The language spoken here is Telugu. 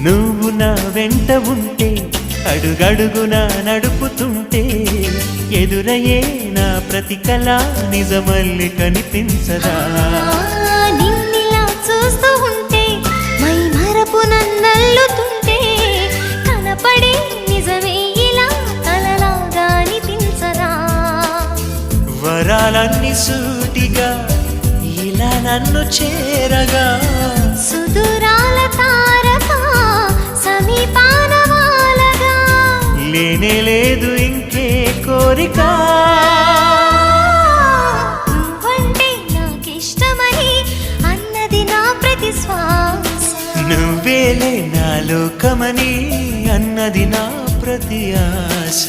నువ్వు నా వెంట ఉంటే అడుగడుగునా నడుపుతుంటే ఎదురయ్యే నా ప్రతి కళ నిజమల్లి కనిపించదా నిన్నిలా చూస్తూ ఉంటే మై మరపు నన్నల్లుతుంటే కనపడే నిజమే ఇలా కలలాగా అనిపించదా వరాలన్నీ సూటిగా ఇలా నన్ను చేరగా సుదూరాల తారక సమీపాన వాలగా లేనే లేదు ఇంకే కోరిక నువ్వంటే నాకిష్టమని అన్నది నా ప్రతి శ్వాస నువ్వేలే నా లోకమని అన్నది నా ప్రతి ఆశ